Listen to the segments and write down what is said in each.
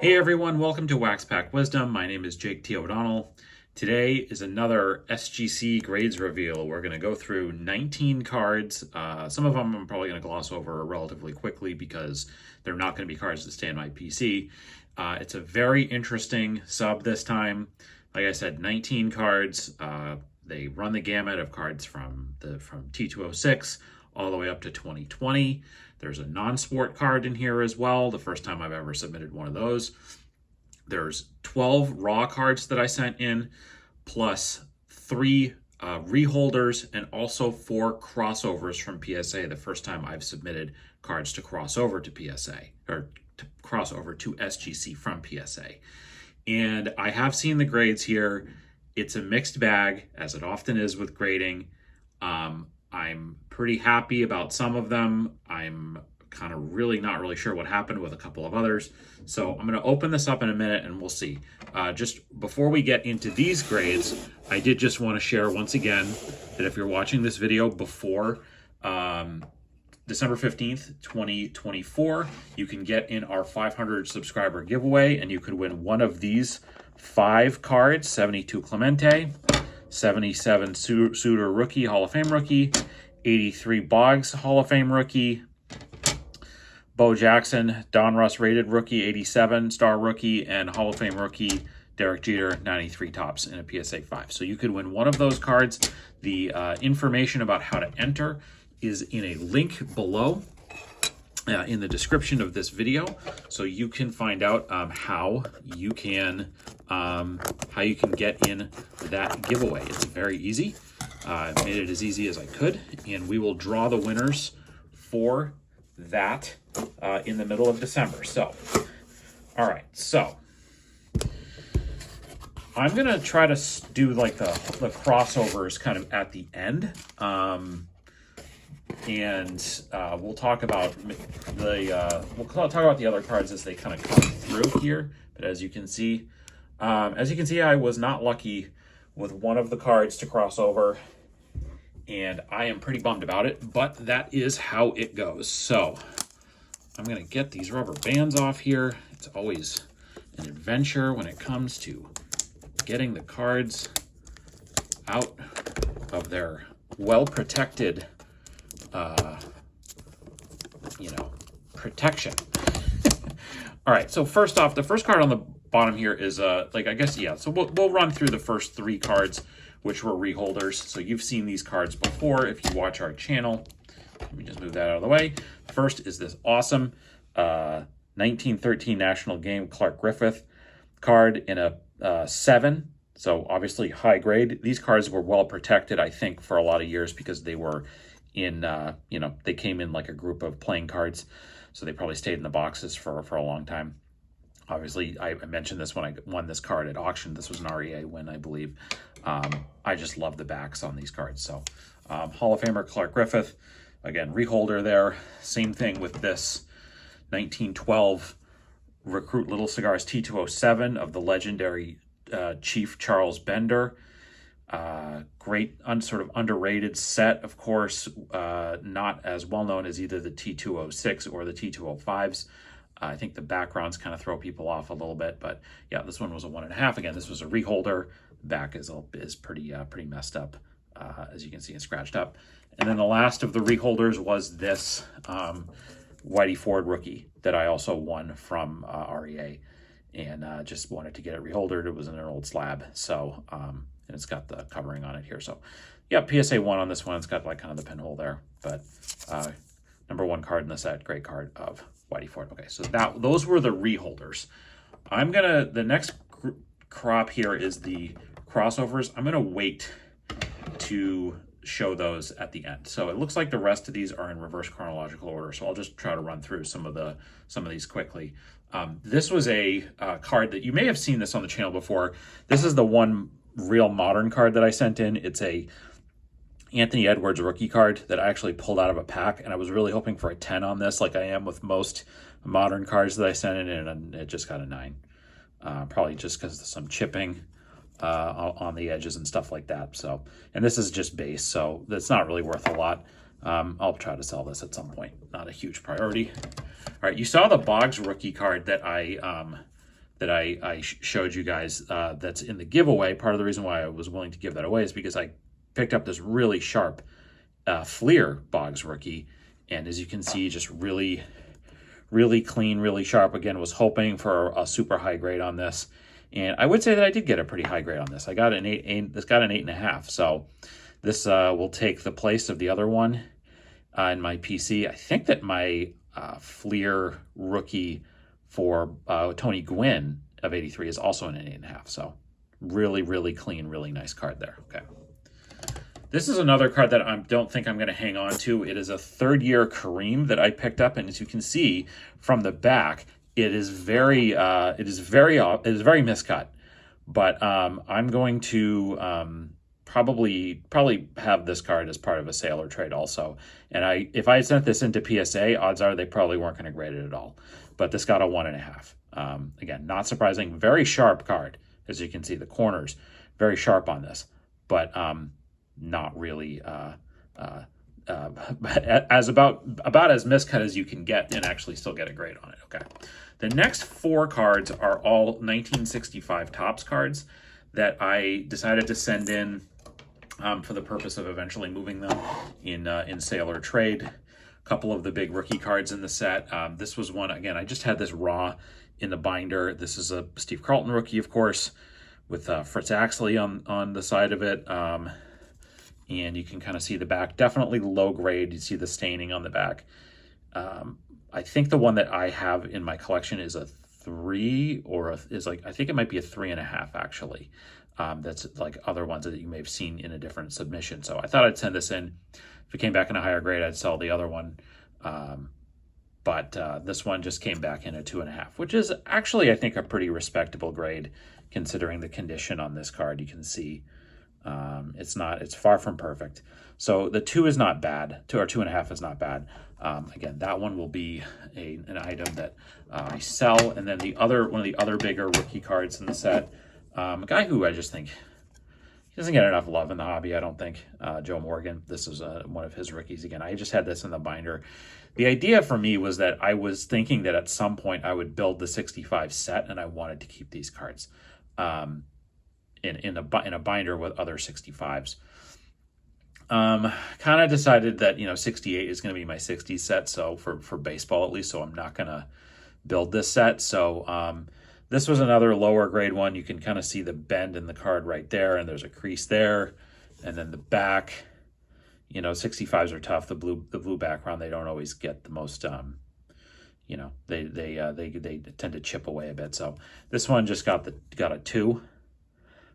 Hey everyone, welcome to Wax Pack Wisdom. My name is Jake T. O'Donnell. Today is another SGC grades reveal. We're going to go through 19 cards. Some of them I'm probably going to gloss over relatively quickly because they're not going to be cards that stay in my PC. It's a very interesting sub this time. Like I said, 19 cards. They run the gamut of cards from T206 all the way up to 2020. There's a non-sport card in here as well, the first time I've ever submitted one of those. There's 12 raw cards that I sent in, plus 3 reholders, and also 4 crossovers from PSA, the first time I've submitted cards to cross over to PSA, or to cross over to SGC from PSA. And I have seen the grades here. It's a mixed bag, as it often is with grading. I'm pretty happy about some of them. I'm kind of not really sure what happened with a couple of others. So I'm going to open this up in a minute and we'll see. Just before we get into these grades, I did just want to share once again that if you're watching this video before December 15th, 2024, you can get in our 500 subscriber giveaway and you could win one of these 5 cards: 72 Clemente, 77 Suter rookie, Hall of Fame rookie, 83 Boggs Hall of Fame rookie, Bo Jackson Donruss rated rookie, 87 star rookie, and Hall of Fame rookie Derek Jeter, 93 Topps in a PSA 5. So you could win one of those cards. The information about how to enter is in a link below in the description of this video, so you can find out how you can get in that giveaway. It's very easy. I made it as easy as I could, and we will draw the winners for that in the middle of December. So, all right, so I'm gonna try to do like the crossovers kind of at the end. And we'll talk about the other cards as they kind of come through here. But as you can see, I was not lucky with one of the cards to cross over, and I am pretty bummed about it. But that is how it goes. So I'm gonna get these rubber bands off here. It's always an adventure when it comes to getting the cards out of their well-protected protection. All right, so first off, the first card on the bottom here is so we'll run through the first 3 cards, which were reholders. So you've seen these cards before if you watch our channel. Let me just move that out of the way. First is this awesome 1913 National Game Clark Griffith card in a 7. So obviously high grade. These cards were well protected, I think, for a lot of years because they were in, they came in like a group of playing cards. So they probably stayed in the boxes for a long time. Obviously, I mentioned this when I won this card at auction. This was an REA win, I believe. I just love the backs on these cards. So Hall of Famer Clark Griffith, again, reholder there. Same thing with this 1912 Recruit Little Cigars T207 of the legendary Chief Charles Bender. Great, sort of underrated set, of course, not as well known as either the T206 or the T205s. I think the backgrounds kind of throw people off a little bit, but yeah, this one was a 1.5. Again, this was a reholder. The back is pretty messed up, as you can see, and scratched up. And then the last of the reholders was this Whitey Ford rookie that I also won from REA, and just wanted to get it reholdered. It was in an old slab, so and it's got the covering on it here. So yeah, PSA 1 on this one. It's got like kind of the pinhole there, but number 1 card in the set, great card of Whitey Ford. Okay, so those were the reholders. The next crop here is the crossovers. I'm gonna wait to show those at the end. So it looks like the rest of these are in reverse chronological order. So I'll just try to run through some of these quickly. This was a card that you may have seen this on the channel before. This is the one real modern card that I sent in. It's a Anthony Edwards rookie card that I actually pulled out of a pack, and I was really hoping for a 10 on this, like I am with most modern cards that I sent in, and it just got a 9. Probably just because of some chipping on the edges and stuff like that. So, and this is just base, so that's not really worth a lot. I'll try to sell this at some point. Not a huge priority. All right, you saw the Boggs rookie card that I that I showed you guys that's in the giveaway. Part of the reason why I was willing to give that away is because I picked up this really sharp Fleer Boggs rookie, and as you can see, just really clean, really sharp. Again, was hoping for a super high grade on this, and I would say that I did get a pretty high grade on this. I got an 8. This got an 8.5. So this will take the place of the other one in my PC. I think that my Fleer rookie for Tony Gwynn of 83 is also an 8.5. So really clean, really nice card there. Okay. This is another card that I don't think I'm going to hang on to. It is a third-year Kareem that I picked up, and as you can see from the back, it is very miscut. But I'm going to probably have this card as part of a sale or trade also. And if I had sent this into PSA, odds are they probably weren't going to grade it at all. But this got a 1.5. Again, not surprising. Very sharp card, as you can see. The corners very sharp on this, but not really as about as miscut as you can get and actually still get a grade on it. Okay. The next 4 cards are all 1965 Topps cards that I decided to send in for the purpose of eventually moving them in sale or trade. A couple of the big rookie cards in the set. This was one, again, I just had this raw in the binder. This is a Steve Carlton rookie, of course, with Fritz Axley on the side of it. And you can kind of see the back, definitely low grade. You see the staining on the back. I think the one that I have in my collection is a 3 or I think it might be a 3.5 actually. That's like other ones that you may have seen in a different submission. So I thought I'd send this in. If it came back in a higher grade, I'd sell the other one. But this one just came back in a 2.5, which is actually, I think, a pretty respectable grade considering the condition on this card. You can see it's far from perfect. So the 2 is not bad. 2 or 2.5 is not bad. Again, that one will be an item that I sell. And then one of the other bigger rookie cards in the set, a guy who I just think he doesn't get enough love in the hobby, I don't think. Joe Morgan. This is one of his rookies. Again, I just had this in the binder. The idea for me was that I was thinking that at some point I would build the 65 set, and I wanted to keep these cards in a binder with other 65s. Kind of decided that 68 is going to be my 60s set, so for baseball at least. So I'm not going to build this set. So this was another lower grade one. You can kind of see the bend in the card right there, and there's a crease there, and then the back. 65s are tough. The blue background, they don't always get the most. They tend to chip away a bit. So this one just got a 2.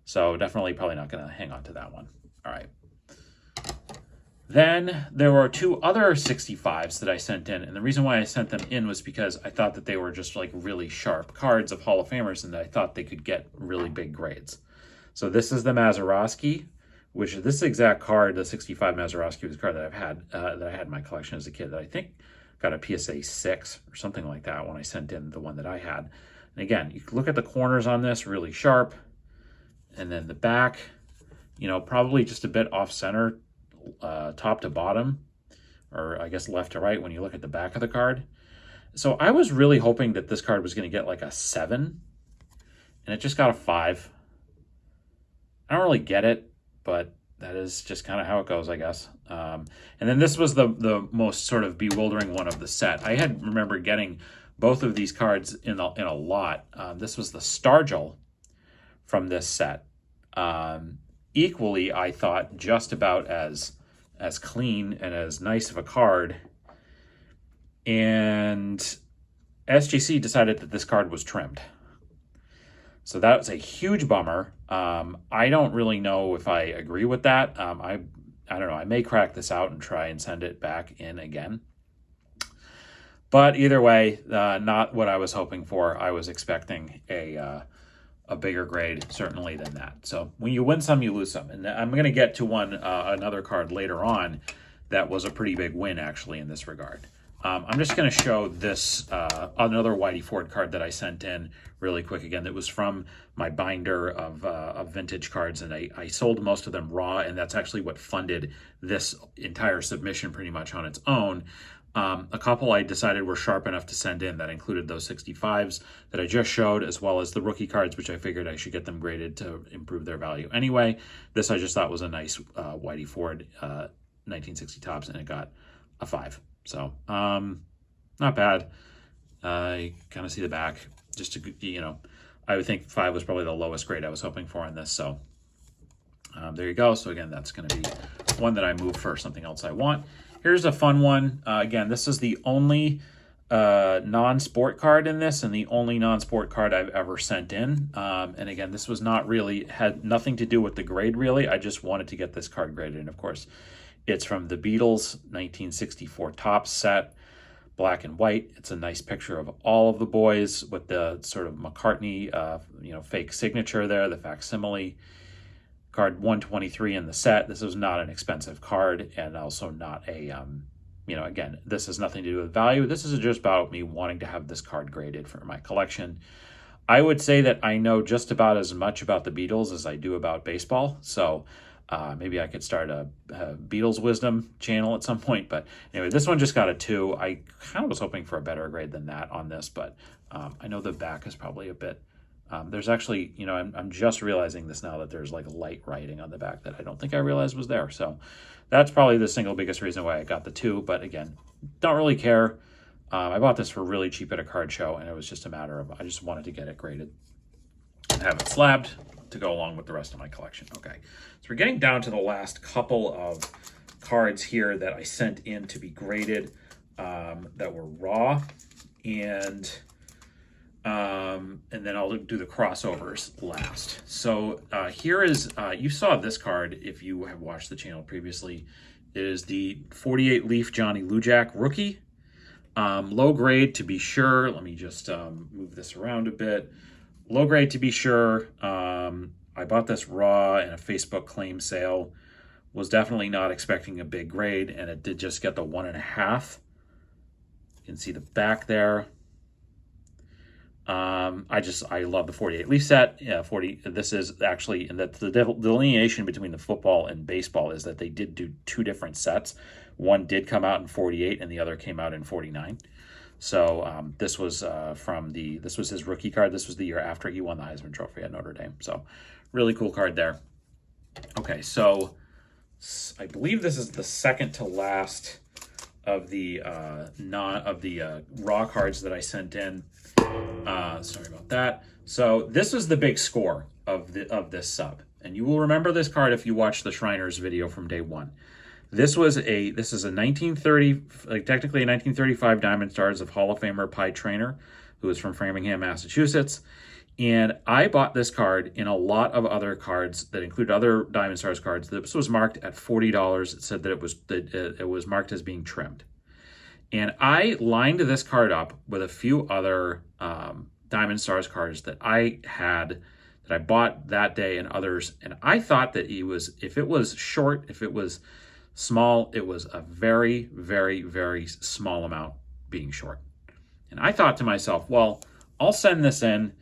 So definitely probably not going to hang on to that one. All right. Then there were 2 other 65s that I sent in. And the reason why I sent them in was because I thought that they were just like really sharp cards of Hall of Famers, and that I thought they could get really big grades. So this is the Mazeroski, which this exact card, the 65 Mazeroski, was a card that I had in my collection as a kid that I think got a PSA 6 or something like that when I sent in the one that I had. And again, you look at the corners on this, really sharp. And then the back, probably just a bit off center, top to bottom, or I guess left to right when you look at the back of the card. So I was really hoping that this card was going to get like a 7, and it just got a 5. I don't really get it, but that is just kind of how it goes, I guess. And then this was the most sort of bewildering one of the set. I remember getting both of these cards in a lot. This was the Stargell from this set. Equally, I thought, just about as clean and as nice of a card. And SGC decided that this card was trimmed. So that was a huge bummer. I don't really know if I agree with that. I don't know. I may crack this out and try and send it back in again. But either way, not what I was hoping for. I was expecting a bigger grade, certainly, than that. So when you win some, you lose some. And I'm going to get to another card later on that was a pretty big win, actually, in this regard. I'm just going to show this, another Whitey Ford card that I sent in really quick. Again, that was from my binder of vintage cards, and I sold most of them raw, and that's actually what funded this entire submission pretty much on its own. A couple I decided were sharp enough to send in. That included those 65s that I just showed, as well as the rookie cards, which I figured I should get them graded to improve their value anyway. This I just thought was a nice Whitey Ford 1960 Topps, and it got a 5. So not bad. You kind of see the back. Just to, I would think 5 was probably the lowest grade I was hoping for on this. So there you go. So again, that's going to be one that I move for something else I want. Here's a fun one. Again, this is the only non-sport card in this, and the only non-sport card I've ever sent in. And again, this was had nothing to do with the grade, really. I just wanted to get this card graded. And of course, it's from the Beatles 1964 Topps set, black and white. It's a nice picture of all of the boys with the sort of McCartney, fake signature there, the facsimile. Card 123 in the set. This is not an expensive card, and also not a, again, this has nothing to do with value. This is just about me wanting to have this card graded for my collection. I would say that I know just about as much about the Beatles as I do about baseball, so maybe I could start a Beatles wisdom channel at some point. But anyway, this one just got a 2. I kind of was hoping for a better grade than that on this, but I know the back is probably a bit. There's actually, I'm just realizing this now, that there's like light writing on the back that I don't think I realized was there. So that's probably the single biggest reason why I got the 2. But again, don't really care. I bought this for really cheap at a card show, and it was just a matter of, I just wanted to get it graded and have it slabbed to go along with the rest of my collection. Okay, so we're getting down to the last couple of cards here that I sent in to be graded that were raw, and then I'll do the crossovers last. So here is, you saw this card if you have watched the channel previously. It is the 48 Leaf Johnny Lujack rookie. Low grade to be sure. Let me just move this around a bit. Low grade to be sure. I bought this raw in a Facebook claim sale. Was definitely not expecting a big grade, and it did just get the 1.5. You can see the back there. I love the 48 Leaf set. Yeah, 40. This is actually, and the delineation between the football and baseball is that they did do 2 different sets. One did come out in 48, and the other came out in 49. So this was this was his rookie card. This was the year after he won the Heisman Trophy at Notre Dame. So really cool card there. Okay, so I believe this is the second to last of the raw cards that I sent in. Sorry about that. So this was the big score of this sub, and you will remember this card if you watched the Shriners video from day one. This is a 1930, technically a 1935 Diamond Stars of Hall of Famer Pie Traynor, who is from Framingham, Massachusetts. And I bought this card in a lot of other cards that include other Diamond Stars cards. This was marked at $40. It said that it was marked as being trimmed. And I lined this card up with a few other Diamond Stars cards that I had, that I bought that day, and others. And I thought that if it was short, if it was small, it was a very, very, very small amount being short. And I thought to myself, well, I'll send this in,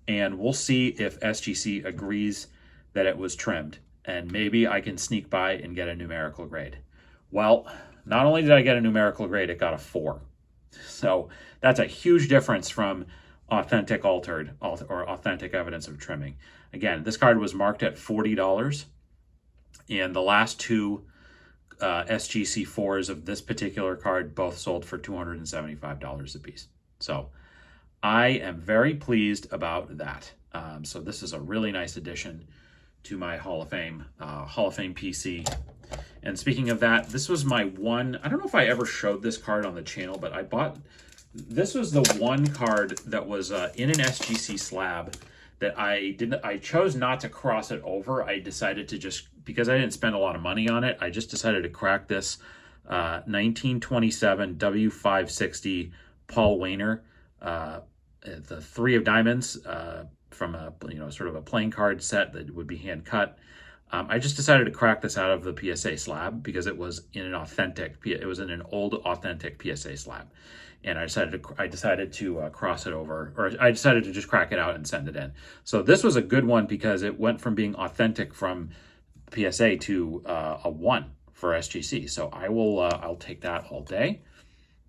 and we'll see if SGC agrees that it was trimmed, and maybe I can sneak by and get a numerical grade. Well, not only did I get a numerical grade, it got a 4. So that's a huge difference from authentic altered or authentic evidence of trimming. Again, this card was marked at $40, and the last 2 SGC 4s of this particular card both sold for $275 a piece. So I am very pleased about that. So this is a really nice addition to my Hall of Fame PC. And speaking of that, this was my one, I don't know if I ever showed this card on the channel, but this was the one card that was in an SGC slab that I chose not to cross it over. I decided to just, because I didn't spend a lot of money on it, I just decided to crack this 1927 W560 Paul Wainer, the 3 of diamonds from a sort of a playing card set that would be hand cut. I just decided to crack this out of the PSA slab because it was in an old authentic PSA slab. And I decided to cross it over, or I decided to just crack it out and send it in. So this was a good one because it went from being authentic from PSA to a 1 for SGC. So I'll take that all day.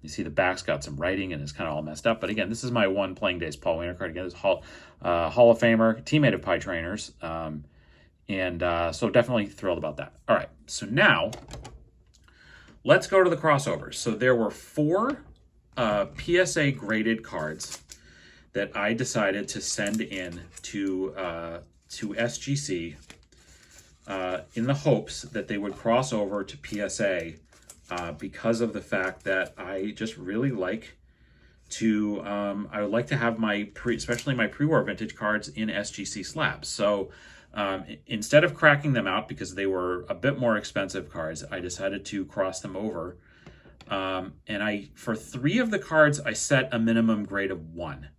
You see the back's got some writing and it's kind of all messed up. But again, this is my one Playing Days Paul Waner card. Again, this is Hall of Famer, teammate of Pie Trainers. So definitely thrilled about that. All right, so now let's go to the crossovers. So there were 4 PSA graded cards that I decided to send in to SGC in the hopes that they would cross over to PSA because of the fact that I just really like to, I would like to have especially my pre-war vintage cards in SGC slabs. So instead of cracking them out because they were a bit more expensive cards, I decided to cross them over. And for 3 of the cards, I set a minimum grade of 1.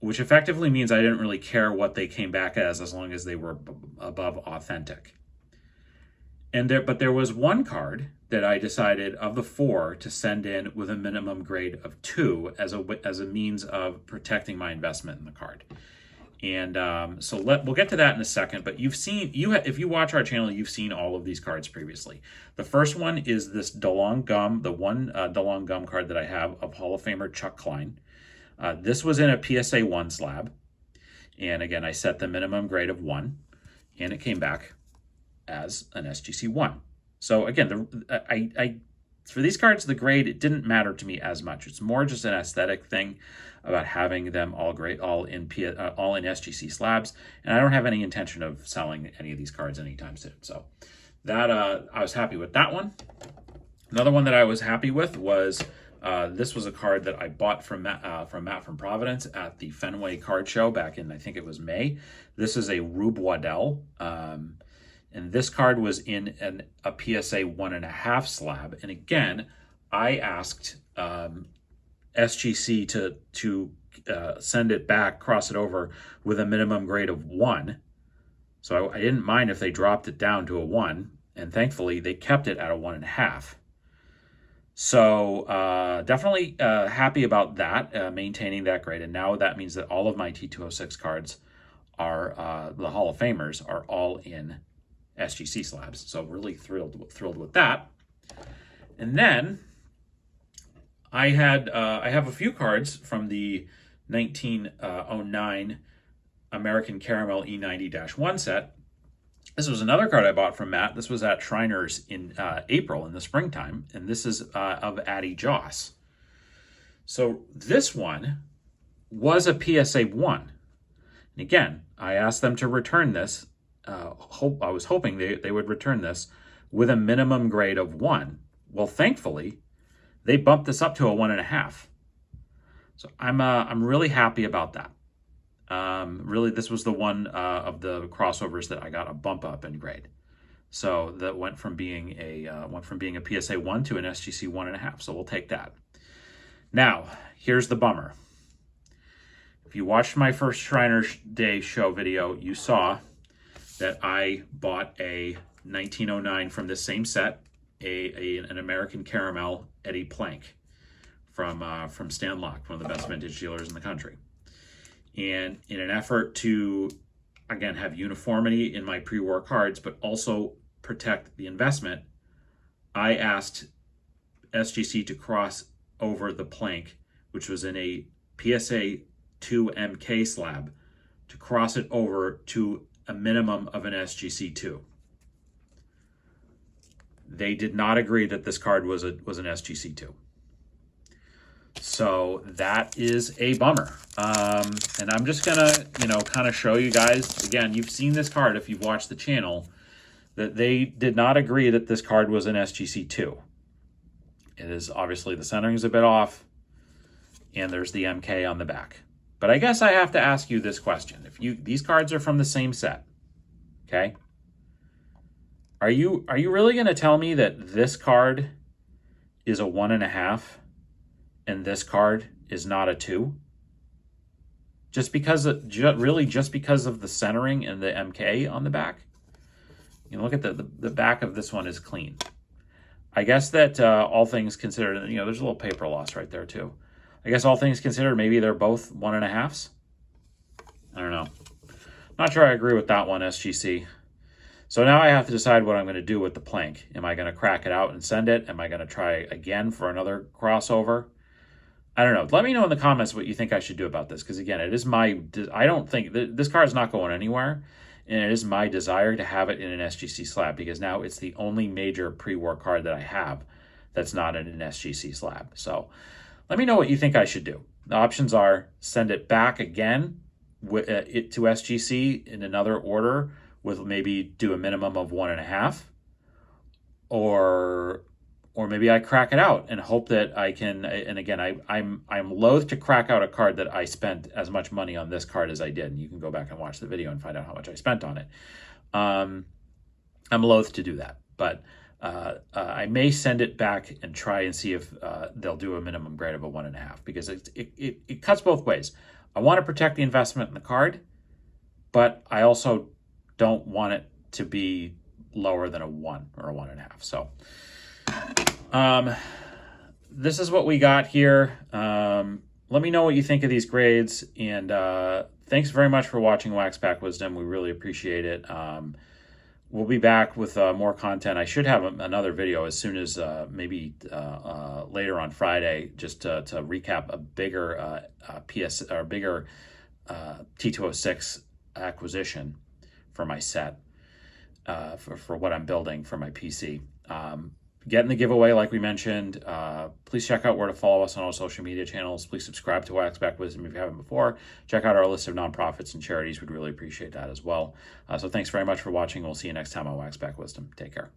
Which effectively means I didn't really care what they came back as long as they were above authentic. But there was one card that I decided of the 4 to send in with a minimum grade of 2 as a means of protecting my investment in the card. And so we'll get to that in a second. But if you watch our channel, you've seen all of these cards previously. The first one is this DeLong Gum, the one DeLong Gum card that I have of Hall of Famer Chuck Klein. This was in a PSA 1 slab. And again, I set the minimum grade of 1. And it came back as an SGC 1. So again, for these cards, the grade, it didn't matter to me as much. It's more just an aesthetic thing about having them all in SGC slabs. And I don't have any intention of selling any of these cards anytime soon. So that I was happy with that one. Another one that I was happy with was this was a card that I bought from Matt from Providence at the Fenway Card Show back in, I think it was May. This is a Rube Waddell. And this card was in a PSA 1.5 slab. And again, I asked SGC to send it back, cross it over with a minimum grade of 1. So I didn't mind if they dropped it down to a 1. And thankfully, they kept it at a 1.5. So definitely happy about that, maintaining that grade. And now that means that all of my T206 cards are, the Hall of Famers, are all in SGC slabs. So really thrilled with that. And then I have a few cards from the 1909 American Caramel E90-1 set. This was another card I bought from Matt. This was at Shriners in April, in the springtime, and this is of Addie Joss. So this one was a PSA 1. And again, I asked them to return this. I was hoping they would return this with a minimum grade of 1. Well, thankfully, they bumped this up to a 1.5. So I'm really happy about that. Really, this was the one of the crossovers that I got a bump up in grade. So that went from being a PSA 1 to an SGC 1.5. So we'll take that. Now, here's the bummer. If you watched my first Shriners Day show video, you saw that I bought a 1909 from this same set, an American Caramel Eddie Plank from Stan Locke, one of the best vintage dealers in the country. And in an effort to, again, have uniformity in my pre-war cards, but also protect the investment, I asked SGC to cross over the Plank, which was in a PSA 2 MK slab, to cross it over to a minimum of an SGC 2. They did not agree that this card was an SGC 2. So that is a bummer. And I'm just gonna, kind of show you guys, again, you've seen this card if you've watched the channel, that they did not agree that this card was an SGC 2. It is obviously, the centering is a bit off, and there's the MK on the back. But I guess I have to ask you this question. These cards are from the same set, okay? Are you really going to tell me that this card is a 1.5 and this card is not a 2? Just because of the centering and the MK on the back? Look at the back of this one is clean. I guess that all things considered, there's a little paper loss right there too. I guess all things considered, maybe they're both 1.5s. I don't know. Not sure I agree with that one, SGC. So now I have to decide what I'm going to do with the plank. Am I going to crack it out and send it? Am I going to try again for another crossover? I don't know. Let me know in the comments what you think I should do about this. Because again, it is I don't think, this card is not going anywhere. And it is my desire to have it in an SGC slab. Because now it's the only major pre-war card that I have that's not in an SGC slab. So let me know what you think I should do. The options are send it back again to SGC in another order with maybe do a minimum of 1.5, or maybe I crack it out and hope that I can. And again, I'm loath to crack out a card that I spent as much money on this card as I did. And you can go back and watch the video and find out how much I spent on it. I'm loath to do that, but I may send it back and try and see if they'll do a minimum grade of a 1.5, because it cuts both ways. I want to protect the investment in the card, but I also don't want it to be lower than a 1 or a 1.5. So this is what we got here. Let me know what you think of these grades, and thanks very much for watching Wax Pack Wisdom. We really appreciate it. We'll be back with more content. I should have another video as soon as maybe later on Friday, just to recap a bigger bigger T206 acquisition for my set, for what I'm building for my PC. Getting the giveaway, like we mentioned. Please check out where to follow us on all social media channels. Please subscribe to Wax Pack Wisdom if you haven't before. Check out our list of nonprofits and charities. We'd really appreciate that as well. So thanks very much for watching. We'll see you next time on Wax Pack Wisdom. Take care.